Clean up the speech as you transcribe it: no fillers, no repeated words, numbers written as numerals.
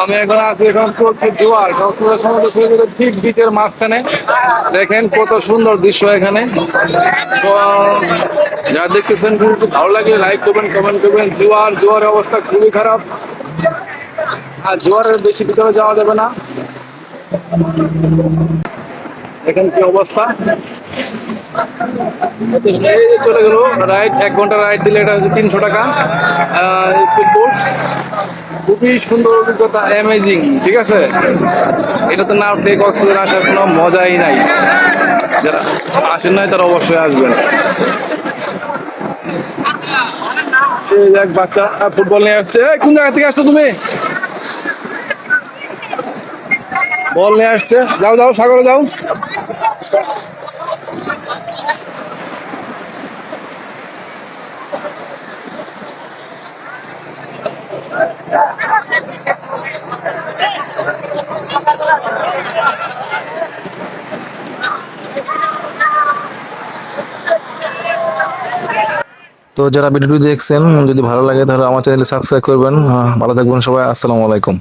আমি এখন আছি, এখন চলছে জোয়ার, কক্সবাজার সমুদ্র সৈকতের ঠিক বিচের মাঝখানে। দেখেন কত সুন্দর দৃশ্য এখানে। তো যা দেখতেছেন খুব ভালো লাগলে লাইক করবেন, কমেন্ট করবেন। জোয়ারের অবস্থা খুবই খারাপ, আর জোয়ারের বেশি ভিতরে যাওয়া যাবে না। দেখেন কি অবস্থা। এই যে চলে গেল রাইড, 1 ঘন্টা রাইড দিলে এটা হচ্ছে 300 টাকা। স্পিড বোট, খুবই সুন্দর অভিজ্ঞতা, অ্যামেজিং। ঠিক আছে, এটাতে না উঠলে কক্সবাজার আসার কোনো মজাই নাই। যারা আসেন নাই তারা অবশ্যই আসবেন। এই যে এক বাচ্চা ফুটবল নিয়ে আসছে। এই, কোন জায়গা থেকে আসছো তুমি? বল নিয়ে আসছে, যাও যাও সাগরে যাও। তো যারা ভিডিওটি দেখছেন, যদি ভালো লাগে তাহলে আমার চ্যানেলে সাবস্ক্রাইব করবেন। ভালো থাকবেন সবাই, আসসালামু আলাইকুম।